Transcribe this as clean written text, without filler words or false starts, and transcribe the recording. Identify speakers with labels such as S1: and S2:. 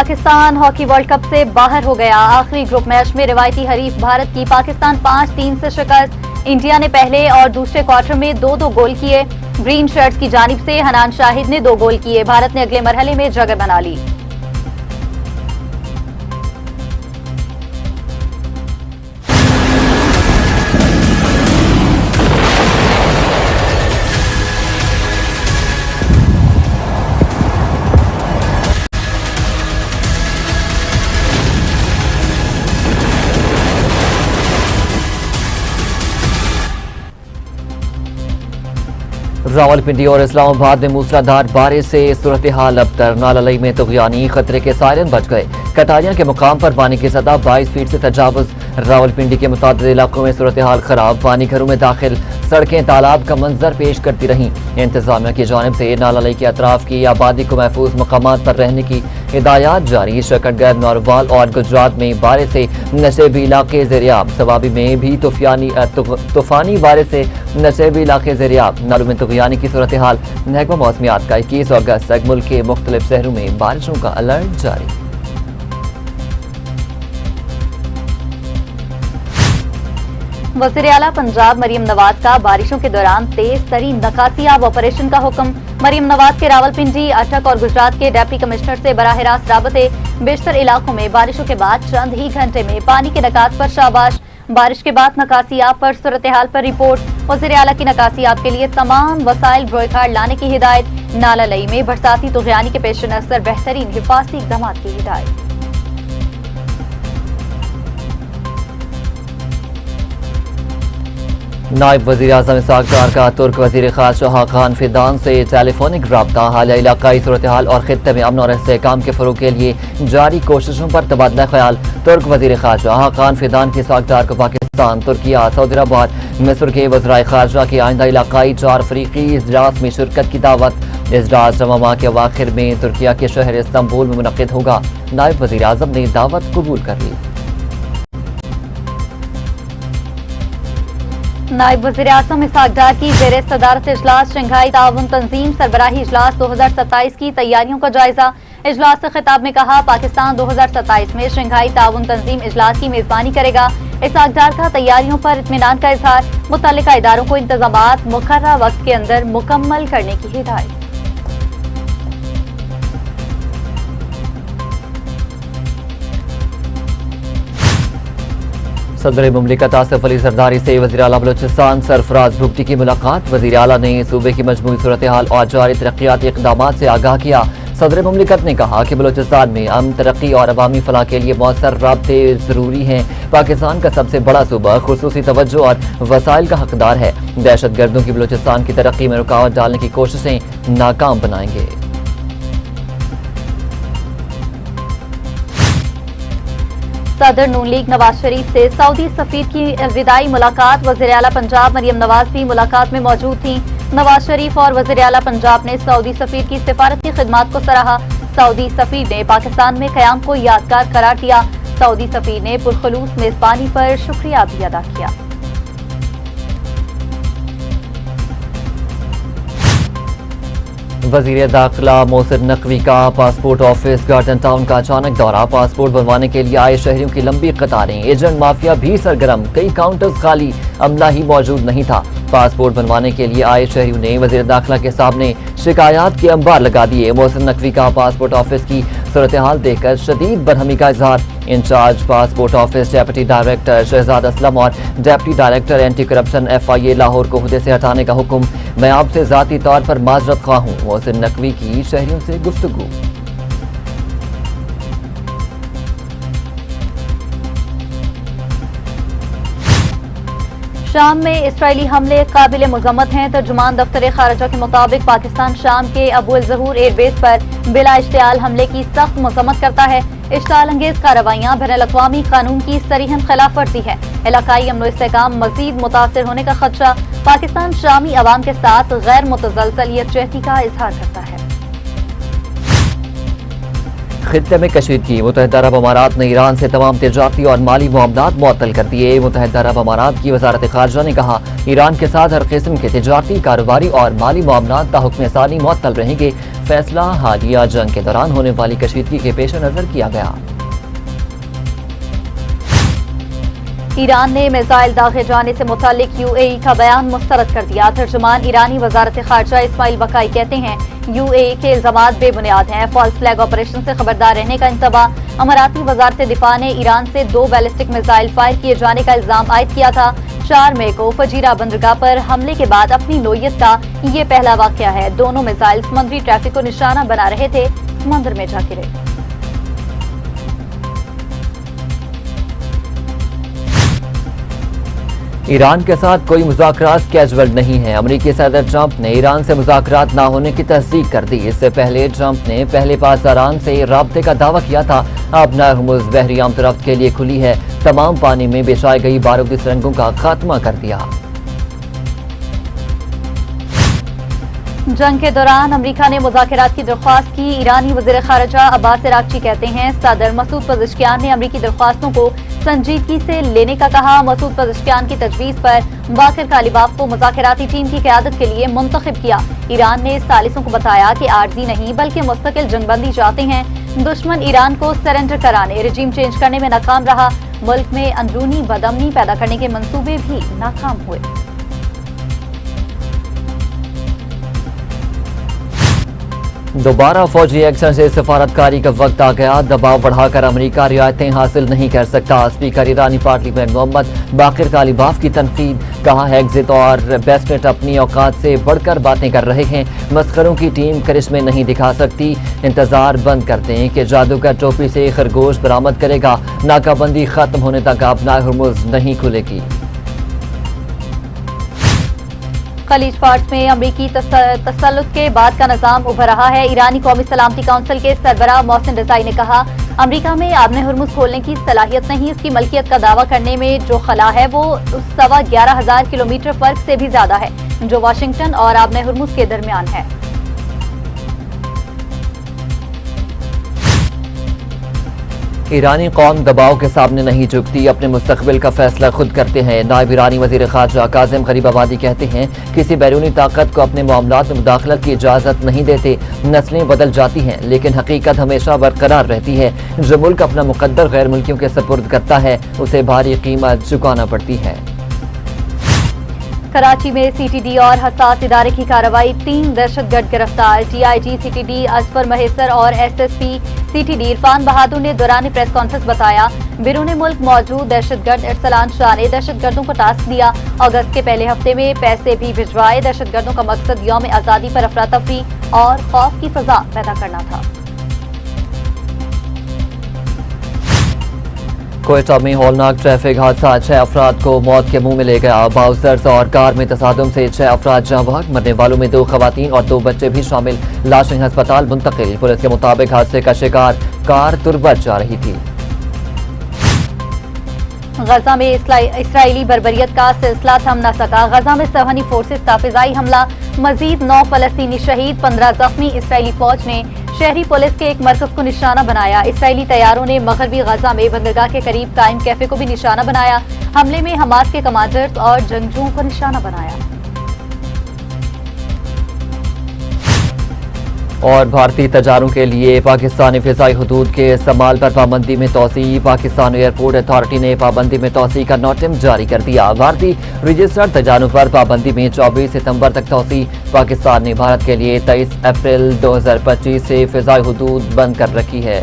S1: Pakistan hockey world cup سے باہر ہو گیا. آخری گروپ میچ میں روایتی حریف بھارت کی پاکستان 5-3 سے شکست. انڈیا نے پہلے اور دوسرے کوارٹر میں 2-2 گول کیے. گرین شرٹس کی جانب سے حنان شاہد نے 2 گول کیے. بھارت نے اگلے مرحلے میں جگہ بنا لی.
S2: راولپنڈی اور اسلام آباد میں موسلادھار بارش سے صورتحال ابتر. نالالئی میں طغیانی خطرے کے سائرن بچ گئے. کٹاریاں کے مقام پر پانی کی سطح 22 فٹ سے تجاوز. راولپنڈی کے متعدد علاقوں میں صورتحال خراب. پانی گھروں میں داخل. سڑکیں تالاب کا منظر پیش کرتی رہیں. انتظامیہ کی جانب سے نالالئی کے اطراف کی آبادی کو محفوظ مقامات پر رہنے کی ہدایات جاری. شکر گڑھ، ناروال اور گجرات میں بارش سے نشیبی علاقے زیریاب. سوابی میں بھی طوفانی بارش سے نشیبی علاقے زیریاب. نالوں میں طغیانی کی صورتحال. محکمہ موسمیات کا 21 اگست تک ملک کے مختلف شہروں میں بارشوں کا الرٹ جاری.
S1: وزیر اعلیٰ پنجاب مریم نواز کا بارشوں کے دوران تیز ترین نکاسی آب آپریشن کا حکم. مریم نواز کے راولپنڈی، اٹک اور گجرات کے ڈپٹی کمشنر سے براہ راست رابطے. بیشتر علاقوں میں بارشوں کے بعد چند ہی گھنٹے میں پانی کے نکات پر شاباش. بارش کے بعد نکاسی آب پر صورتحال پر رپورٹ. وزیر اعلیٰ کی نکاسی آب کے لیے تمام وسائل بروئے کار لانے کی ہدایت. نالالئی میں برساتی طغیانی کے پیش نظر بہترین حفاظتی اقدامات کی ہدایت.
S2: نائب وزیر اعظم اسحاق ڈار کا ترک وزیر خارجہ حاقان فیدان سے ٹیلی فونک رابطہ. حالیہ علاقائی صورتحال اور خطے میں امن اور استحکام کے فروغ کے لیے جاری کوششوں پر تبادلہ خیال. ترک وزیر خارجہ حاقان فیدان کی اسحاق ڈار کو پاکستان، ترکیہ، سعودی عرب، مصر کے وزرائے خارجہ کے آئندہ علاقائی 4 فریقی اجلاس میں شرکت کی دعوت. اجلاس رواں ماہ کے اواخر میں ترکیہ کے شہر استنبول میں منعقد ہوگا. نائب وزیر اعظم نے دعوت قبول کر لی.
S1: نائب وزیر اعظم اسحاق ڈار کی زیر صدارت اجلاس شنگھائی تعاون تنظیم سربراہی اجلاس 2027 کی تیاریوں کا جائزہ. اجلاس سے خطاب میں کہا پاکستان 2027 میں شنگھائی تعاون تنظیم اجلاس کی میزبانی کرے گا. اسحاق ڈار کا تیاریوں پر اطمینان کا اظہار. متعلقہ اداروں کو انتظامات مقررہ وقت کے اندر مکمل کرنے کی ہدایت.
S2: صدر مملکت آصف علی زرداری سے وزیر اعلیٰ بلوچستان سرفراز بھگٹی کی ملاقات. وزیر اعلیٰ نے صوبے کی مجموعی صورتحال اور جاری ترقیاتی اقدامات سے آگاہ کیا. صدر مملکت نے کہا کہ بلوچستان میں امن، ترقی اور عوامی فلاح کے لیے مؤثر رابطے ضروری ہیں. پاکستان کا سب سے بڑا صوبہ خصوصی توجہ اور وسائل کا حقدار ہے. دہشت گردوں کی بلوچستان کی ترقی میں رکاوٹ ڈالنے کی کوششیں ناکام بنائیں گے.
S1: صدر نون لیگ نواز شریف سے سعودی سفیر کی وداعی ملاقات. وزیر اعلیٰ پنجاب مریم نواز بھی ملاقات میں موجود تھیں. نواز شریف اور وزیر اعلیٰ پنجاب نے سعودی سفیر کی سفارتی خدمات کو سراہا. سعودی سفیر نے پاکستان میں قیام کو یادگار قرار دیا. سعودی سفیر نے پرخلوص میزبانی پر شکریہ بھی ادا کیا.
S2: وزیر داخلہ محسن نقوی کا پاسپورٹ آفس گارڈن ٹاؤن کا اچانک دورہ. پاسپورٹ بنوانے کے لیے آئے شہریوں کی لمبی قطاریں. ایجنٹ مافیا بھی سرگرم. کئی کاؤنٹرز خالی، عملہ ہی موجود نہیں تھا. پاسپورٹ بنوانے کے لیے آئے شہریوں نے وزیر داخلہ کے سامنے شکایات کے انبار لگا دیے. محسن نقوی کا پاسپورٹ آفس کی صورتحال دیکھ کر شدید برہمی کا اظہار. In-charge passport office deputy director Shahzad Aslam اور deputy director anti corruption FIA Lahore کو عہدے سے ہٹانے کا حکم. میں آپ سے ذاتی طور پر معذرت خواہ ہوں. محسن نقوی کی شہریوں سے گفتگو.
S1: شام میں اسرائیلی حملے قابل مذمت ہیں. ترجمان دفتر خارجہ کے مطابق پاکستان شام کے ابو الظہور ایئر بیس پر بلا اشتعال حملے کی سخت مذمت کرتا ہے. اشتعال انگیز کارروائیاں بین الاقوامی قانون کی صریحاً خلاف ورزی ہے. علاقائی امن و استحکام مزید متاثر ہونے کا خدشہ. پاکستان شامی عوام کے ساتھ غیر متزلزل یکجہتی کا اظہار کرتا ہے.
S2: خطے میں کشیدگی، متحدہ عرب امارات نے ایران سے تمام تجارتی اور مالی معاملات معطل کر دیے۔ متحدہ عرب امارات کی وزارت خارجہ نے کہا ایران کے ساتھ ہر قسم کے تجارتی، کاروباری اور مالی معاملات تا حکم ثانی معطل رہیں گے۔ فیصلہ حالیہ جنگ کے دوران ہونے والی کشیدگی کے پیش نظر کیا گیا۔
S1: ایران نے میزائل داغے جانے سے متعلق یو اے ای کا بیان مسترد کر دیا۔ ترجمان ایرانی وزارت خارجہ اسماعیل بقائی کہتے ہیں یو اے ای کے الزامات بے بنیاد ہیں، فالس فلیگ آپریشن سے خبردار رہنے کا انتباہ۔ اماراتی وزارت دفاع نے ایران سے 2 بیلسٹک میزائل فائر کیے جانے کا الزام عائد کیا تھا۔ 4 مئی کو فجیرہ بندرگاہ پر حملے کے بعد اپنی نوعیت کا یہ پہلا واقعہ ہے۔ دونوں میزائل سمندری ٹریفک کو نشانہ بنا رہے تھے، سمندر میں جا گرے۔
S2: ایران کے ساتھ کوئی مذاکرات کیجول نہیں ہے۔ امریکی صدر ٹرمپ نے ایران سے مذاکرات نہ ہونے کی تصدیق کر دی۔ اس سے پہلے ٹرمپ نے پہلے پاسداران سے رابطے کا دعویٰ کیا تھا۔ اب نہر ہرمز بحری عام رفت کے لیے کھلی ہے، تمام پانی میں بچھائی گئی بارودی سرنگوں کا خاتمہ کر دیا۔
S1: جنگ کے دوران امریکہ نے مذاکرات کی درخواست کی۔ ایرانی وزیر خارجہ عباس عراقچی کہتے ہیں صدر مسعود پزشکیان نے امریکی درخواستوں کو سنجیدگی سے لینے کا کہا۔ مسعود پزشکیان کی تجویز پر باقر کالیباف کو مذاکراتی ٹیم کی قیادت کے لیے منتخب کیا۔ ایران نے ثالثوں کو بتایا کہ عارضی نہیں بلکہ مستقل جنگ بندی چاہتے ہیں۔ دشمن ایران کو سرنڈر کرانے، رجیم چینج کرنے میں ناکام رہا۔ ملک میں اندرونی بدامنی پیدا کرنے کے منصوبے بھی ناکام ہوئے۔
S2: دوبارہ فوجی ایکشن سے سفارتکاری کا وقت آ گیا۔ دباؤ بڑھا کر امریکہ رعایتیں حاصل نہیں کر سکتا۔ اسپیکر ایرانی پارلیمنٹ محمد باقر کالیباف کی تنقید، کہا ہیگزٹ اور بیسنٹ اپنی اوقات سے بڑھ کر باتیں کر رہے ہیں۔ مسخروں کی ٹیم کرشمے نہیں دکھا سکتی۔ انتظار بند کرتے ہیں کہ جادوگر ٹوپی سے خرگوش برآمد کرے گا۔ ناکہ بندی ختم ہونے تک اب نہر ہرمز نہیں کھلے گی۔
S1: خلیج فارس میں امریکی تسلط کے بعد کا نظام ابھر رہا ہے۔ ایرانی قومی سلامتی کونسل کے سربراہ محسن رضائی نے کہا امریکہ میں آبِ ہرمز کھولنے کی صلاحیت نہیں، اس کی ملکیت کا دعویٰ کرنے میں جو خلا ہے وہ 11,500 کلومیٹر فرق سے بھی زیادہ ہے جو واشنگٹن اور آبِ ہرمز کے درمیان ہے۔
S2: ایرانی قوم دباؤ کے سامنے نہیں جھکتی، اپنے مستقبل کا فیصلہ خود کرتے ہیں۔ نائب ایرانی وزیر خارجہ کاظم غریب آبادی کہتے ہیں کسی بیرونی طاقت کو اپنے معاملات میں مداخلت کی اجازت نہیں دیتے۔ نسلیں بدل جاتی ہیں لیکن حقیقت ہمیشہ برقرار رہتی ہے۔ جو ملک اپنا مقدر غیر ملکیوں کے سپرد کرتا ہے اسے بھاری قیمت چکانا پڑتی ہے۔
S1: کراچی میں سی ٹی ڈی اور حساس ادارے کی کارروائی، 3 دہشت گرد گرفتار۔ D I G C T D Azfar Mahesar اور S S P C T D Irfan Bahadur نے دوران پریس کانفرنس بتایا بیرون ملک موجود دہشت گرد ارسلان شاہ نے دہشت گردوں کو ٹاسک دیا، اگست کے پہلے ہفتے میں پیسے بھی بھجوائے۔ دہشت گردوں کا مقصد یوم آزادی پر افراتفری اور خوف کی فضا پیدا کرنا تھا۔
S2: کوئٹہ میں ہولناک ٹریفک حادثہ، 6 افراد کو موت کے منہ میں لے گیا۔ باؤسرز اور کار میں تصادم سے 6 افراد جاں بحق، مرنے والوں میں 2 خواتین اور 2 بچے بھی شامل۔ لاشیں ہسپتال منتقل۔ پولیس کے مطابق حادثے کا شکار کار تربت جا رہی تھی۔
S1: غزہ میں اسرائیلی بربریت کا سلسلہ تھم نہ سکا۔ غزہ میں صہیونی فورسز کا فضائی حملہ، مزید 9 فلسطینی شہید، 15 زخمی۔ اسرائیلی فوج نے شہری پولیس کے ایک مرکز کو نشانہ بنایا۔ اسرائیلی طیاروں نے مغربی غزہ میں بندرگاہ کے قریب قائم کیفے کو بھی نشانہ بنایا۔ حملے میں حماس کے کمانڈرز اور جنگجوؤں کو نشانہ بنایا۔
S2: اور بھارتی تجاروں کے لیے پاکستانی فضائی حدود کے استعمال پر پابندی میں توسیع، پاکستان ایئرپورٹ اتھارٹی نے پابندی میں توسیع کا نوٹم جاری کر دیا۔ بھارتی رجسٹرڈ تجاروں پر پابندی میں 24 ستمبر تک توسیع۔ پاکستان نے بھارت کے لیے 23 اپریل 2025 سے فضائی حدود بند کر رکھی ہے۔